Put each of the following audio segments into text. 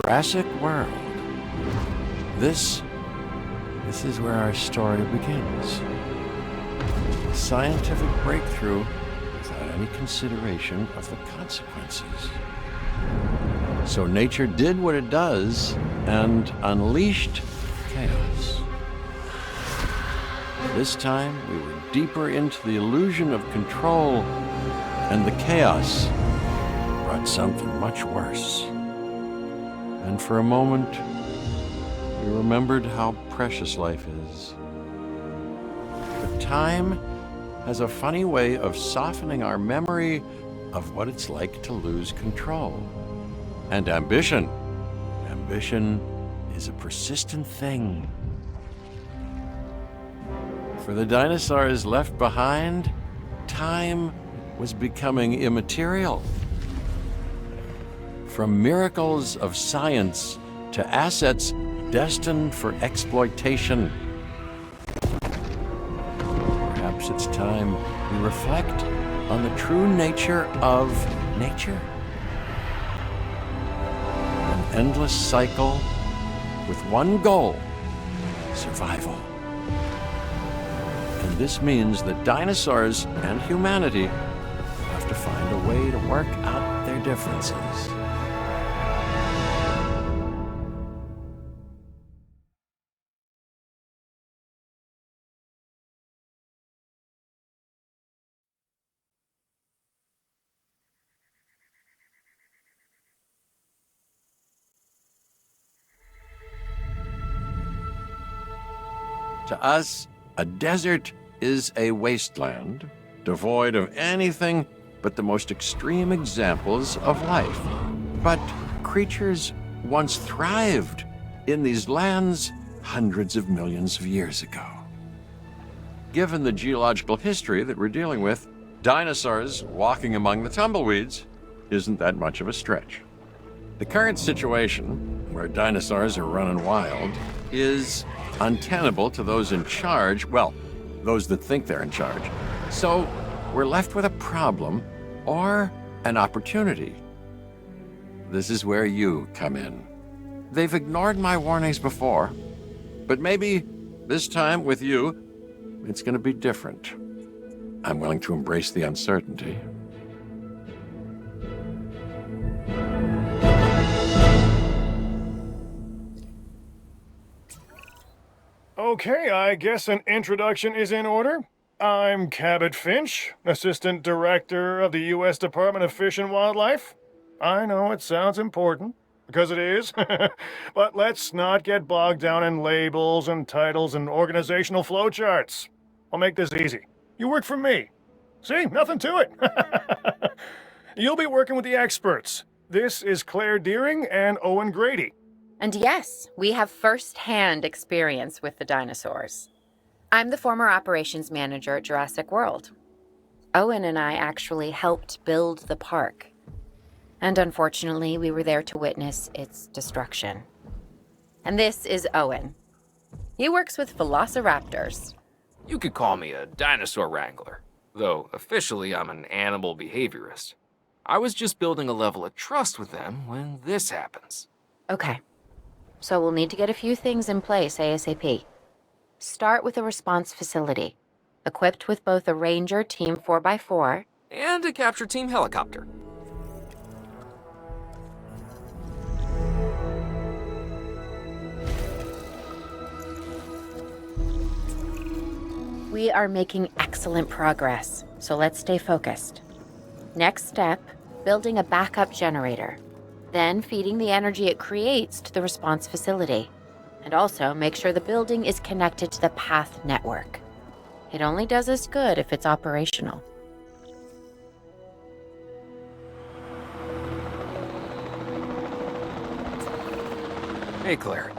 Jurassic World. This is where our story begins. A scientific breakthrough without any consideration of the consequences. So nature did what it does and unleashed chaos. This time, we were deeper into the illusion of control, and the chaos brought something much worse. And for a moment, we remembered how precious life is. But time has a funny way of softening our memory of what it's like to lose control. And ambition is a persistent thing. For the dinosaurs left behind, time was becoming immaterial. From miracles of science to assets destined for exploitation. Perhaps it's time we reflect on the true nature of nature. An endless cycle with one goal: survival. And this means that dinosaurs and humanity have to find a way to work out their differences. To us, a desert is a wasteland, devoid of anything but the most extreme examples of life. But creatures once thrived in these lands hundreds of millions of years ago. Given the geological history that we're dealing with, dinosaurs walking among the tumbleweeds isn't that much of a stretch. The current situation, where dinosaurs are running wild, is untenable to those in charge, well, those that think they're in charge. So we're left with a problem or an opportunity. This is where you come in. They've ignored my warnings before, but maybe this time with you, it's going to be different. I'm willing to embrace the uncertainty. Okay, I guess an introduction is in order. I'm Cabot Finch, Assistant Director of the U.S. Department of Fish and Wildlife. I know it sounds important, because it is, but let's not get bogged down in labels and titles and organizational flowcharts. I'll make this easy. You work for me. See, nothing to it. You'll be working with the experts. This is Claire Deering and Owen Grady. And yes, we have first-hand experience with the dinosaurs. I'm the former operations manager at Jurassic World. Owen and I actually helped build the park. And unfortunately, we were there to witness its destruction. And this is Owen. He works with velociraptors. You could call me a dinosaur wrangler, though officially I'm an animal behaviorist. I was just building a level of trust with them when this happens. Okay. So we'll need to get a few things in place ASAP. Start with a response facility, equipped with both a Ranger Team 4x4 and a capture team helicopter. We are making excellent progress, so let's stay focused. Next step, building a backup generator. Then feeding the energy it creates to the response facility. And also make sure the building is connected to the path network. It only does us good if it's operational. Hey Claire,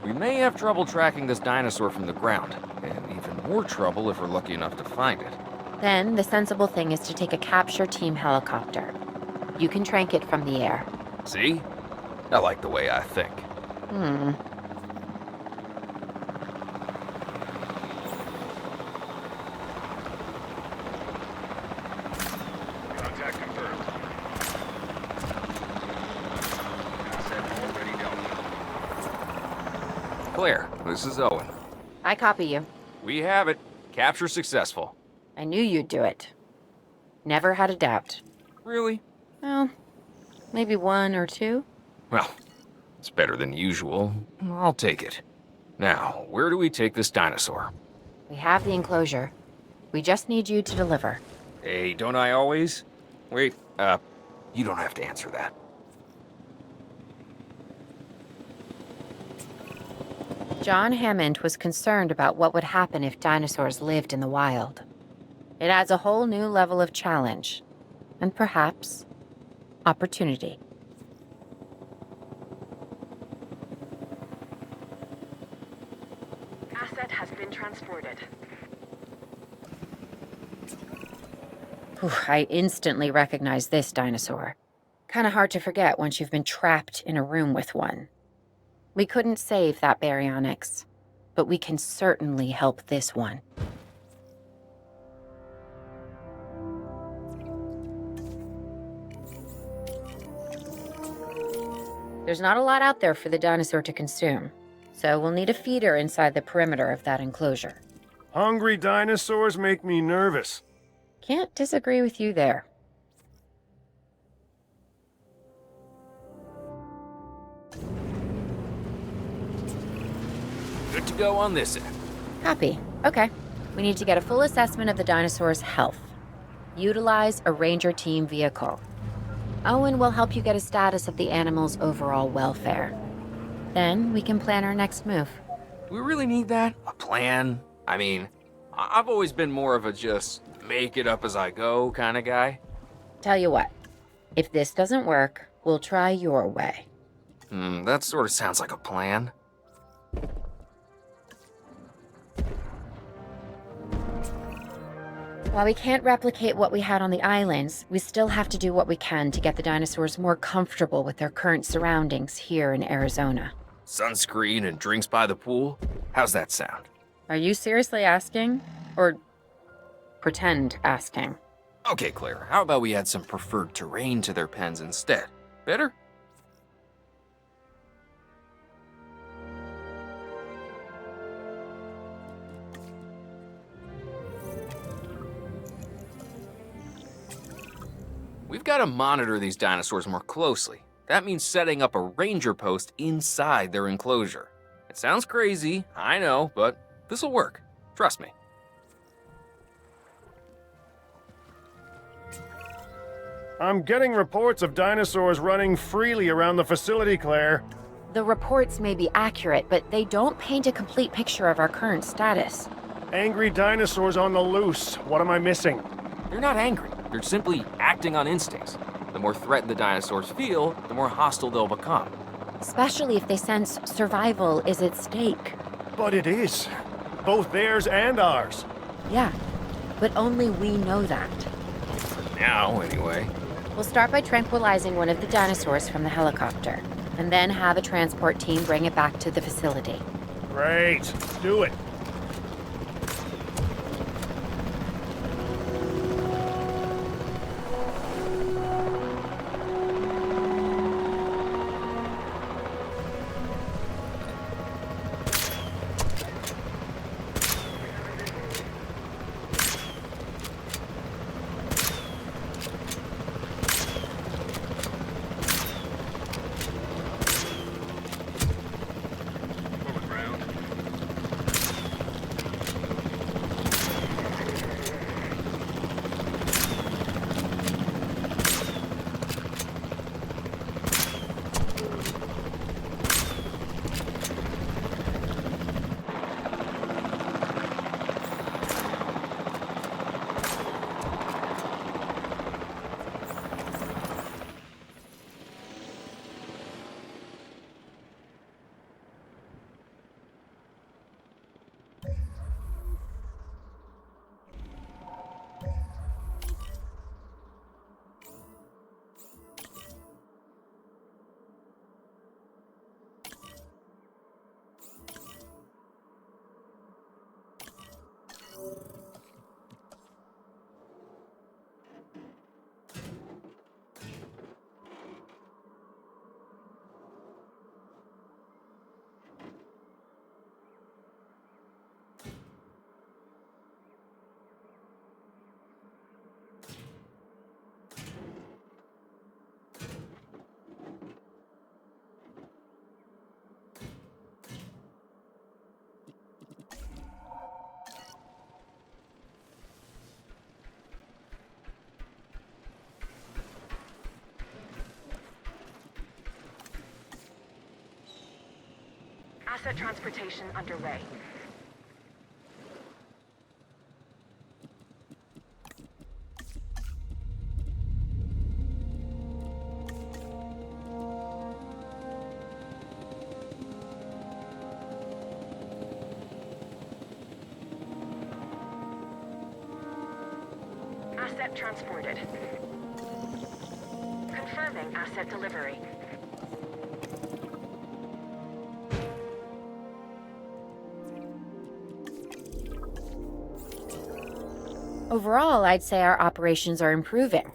we may have trouble tracking this dinosaur from the ground, and even more trouble if we're lucky enough to find it. Then the sensible thing is to take a capture team helicopter. You can trank it from the air. See? I like the way I think. Contact confirmed. Asset already dealt Claire, this is Owen. I copy you. We have it. Capture successful. I knew you'd do it. Never had a doubt. Really? Well, maybe one or two. Well, it's better than usual. I'll take it. Now, where do we take this dinosaur? We have the enclosure. We just need you to deliver. Hey, don't I always? Wait, you don't have to answer that. John Hammond was concerned about what would happen if dinosaurs lived in the wild. It adds a whole new level of challenge, and perhaps opportunity. Asset has been transported. Whew, I instantly recognize this dinosaur. Kinda hard to forget once you've been trapped in a room with one. We couldn't save that baryonyx, but we can certainly help this one. There's not a lot out there for the dinosaur to consume, so we'll need a feeder inside the perimeter of that enclosure. Hungry dinosaurs make me nervous. Can't disagree with you there. Good to go on this end. Copy. Okay. We need to get a full assessment of the dinosaur's health. Utilize a ranger team vehicle. Owen will help you get a status of the animal's overall welfare. Then we can plan our next move. We really need that? A plan? I mean, I've always been more of a just make it up as I go kind of guy. Tell you what, if this doesn't work, we'll try your way. That sort of sounds like a plan. While we can't replicate what we had on the islands, we still have to do what we can to get the dinosaurs more comfortable with their current surroundings here in Arizona. Sunscreen and drinks by the pool? How's that sound? Are you seriously asking? Or pretend asking? Okay, Claire, how about we add some preferred terrain to their pens instead? Better? We've got to monitor these dinosaurs more closely. That means setting up a ranger post inside their enclosure. It sounds crazy, I know, but this'll work. Trust me. I'm getting reports of dinosaurs running freely around the facility, Claire. The reports may be accurate, but they don't paint a complete picture of our current status. Angry dinosaurs on the loose. What am I missing? They're not angry. They're simply acting on instincts. The more threatened the dinosaurs feel, the more hostile they'll become. Especially if they sense survival is at stake. But it is. Both theirs and ours. Yeah, but only we know that. Now, anyway. We'll start by tranquilizing one of the dinosaurs from the helicopter, and then have a transport team bring it back to the facility. Great. Do it. Asset transportation underway. Asset transported. Confirming asset delivery. Overall, I'd say our operations are improving.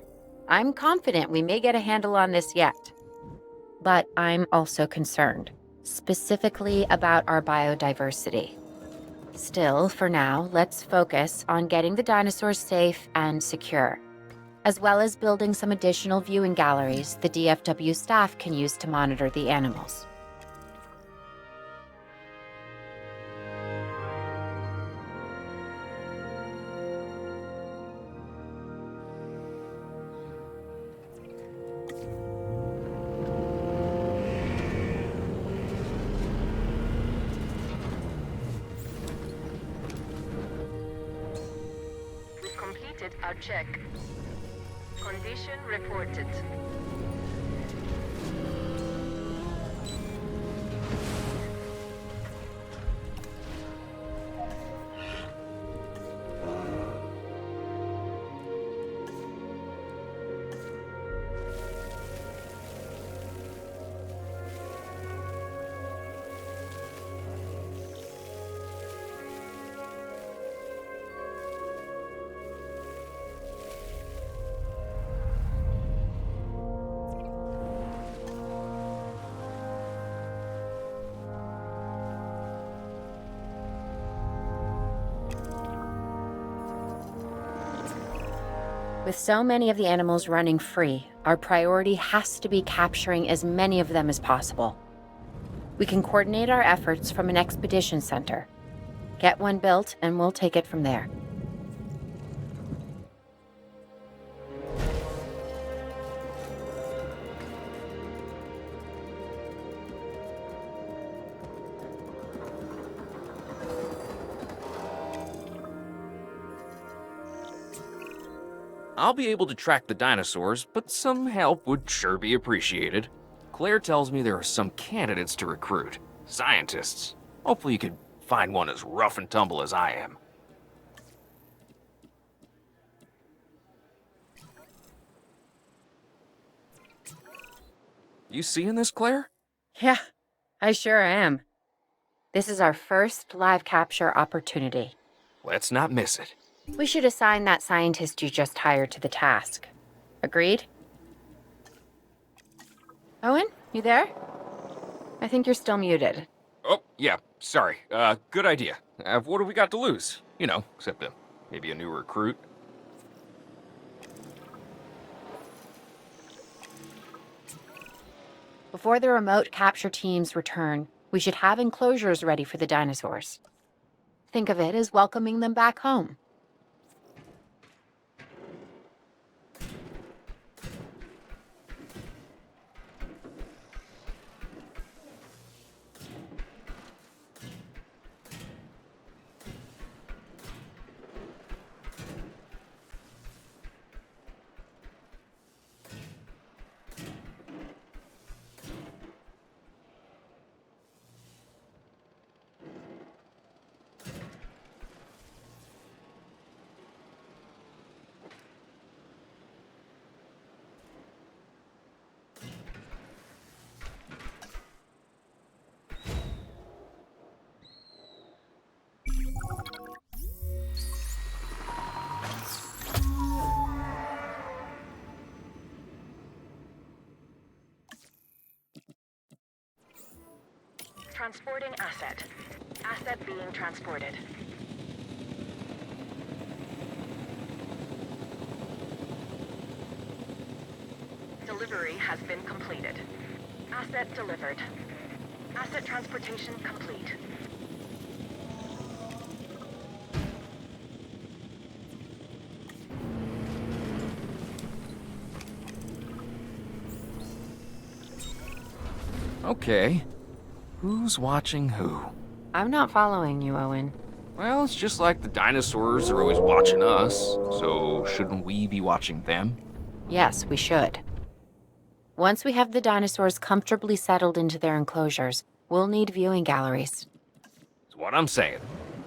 I'm confident we may get a handle on this yet. But I'm also concerned, specifically about our biodiversity. Still, for now, let's focus on getting the dinosaurs safe and secure, as well as building some additional viewing galleries the DFW staff can use to monitor the animals. We've completed our check. Condition reported. With so many of the animals running free, our priority has to be capturing as many of them as possible. We can coordinate our efforts from an expedition center. Get one built, and we'll take it from there. I'll be able to track the dinosaurs, but some help would sure be appreciated. Claire tells me there are some candidates to recruit. Scientists. Hopefully you could find one as rough and tumble as I am. You seeing this, Claire? Yeah, I sure am. This is our first live capture opportunity. Let's not miss it. We should assign that scientist you just hired to the task. Agreed? Owen, you there? I think you're still muted. Oh, yeah, sorry. Good idea. What do we got to lose? You know, except maybe a new recruit. Before the remote capture teams return, we should have enclosures ready for the dinosaurs. Think of it as welcoming them back home. Transporting asset. Asset being transported. Delivery has been completed. Asset delivered. Asset transportation complete. Okay. Who's watching who? I'm not following you, Owen. Well, it's just like the dinosaurs are always watching us, so shouldn't we be watching them? Yes, we should. Once we have the dinosaurs comfortably settled into their enclosures, we'll need viewing galleries. That's what I'm saying.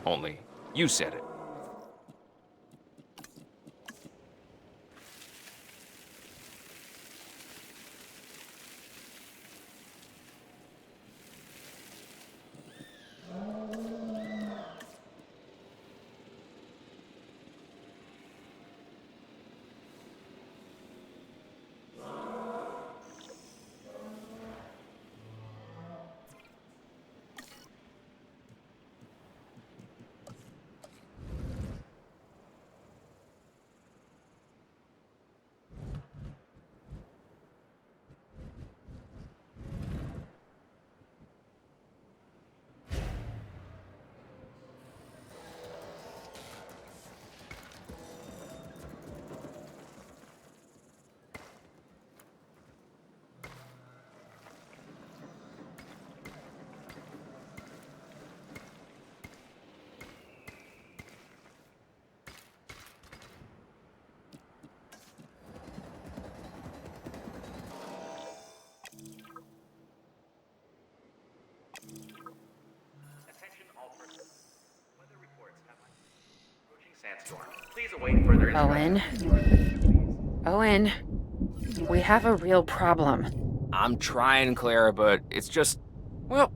Only, you said it. Sandstorm. Please await further instructions. Owen, we have a real problem. I'm trying, Clara, but it's just... Well,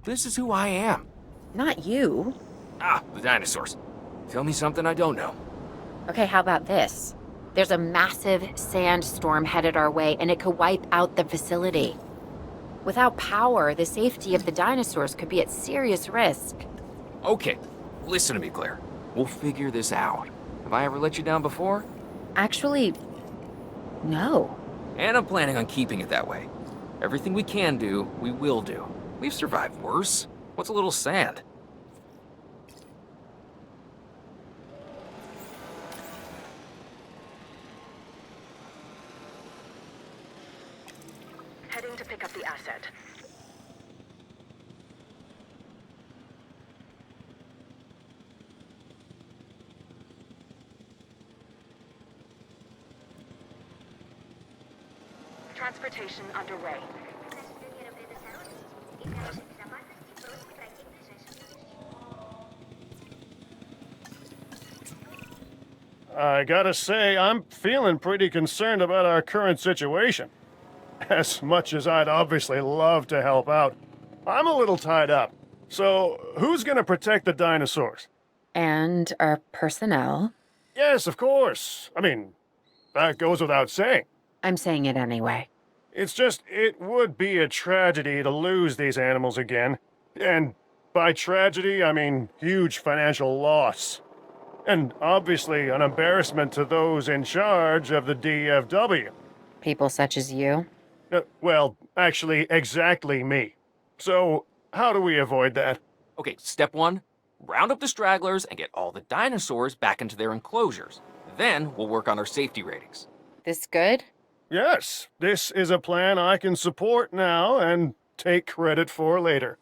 this is who I am. Not you. Ah, the dinosaurs. Tell me something I don't know. Okay, how about this? There's a massive sandstorm headed our way, and it could wipe out the facility. Without power, the safety of the dinosaurs could be at serious risk. Okay, listen to me, Claire. We'll figure this out. Have I ever let you down before? Actually, no. And I'm planning on keeping it that way. Everything we can do, we will do. We've survived worse. What's a little sand? Heading to pick up the asset. Transportation underway. I gotta say, I'm feeling pretty concerned about our current situation. As much as I'd obviously love to help out, I'm a little tied up. So, who's gonna protect the dinosaurs? And our personnel. Yes, of course. I mean, that goes without saying. I'm saying it anyway. It's just, it would be a tragedy to lose these animals again. And by tragedy, I mean huge financial loss. And obviously an embarrassment to those in charge of the DFW. People such as you. Well, actually, exactly me. So, how do we avoid that? Okay, step one, round up the stragglers and get all the dinosaurs back into their enclosures. Then we'll work on our safety ratings. This good? Yes, this is a plan I can support now and take credit for later.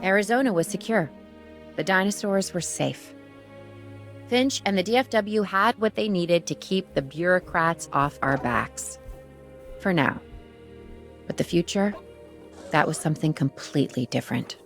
Arizona was secure. The dinosaurs were safe. Finch and the DFW had what they needed to keep the bureaucrats off our backs. For now. But the future, that was something completely different.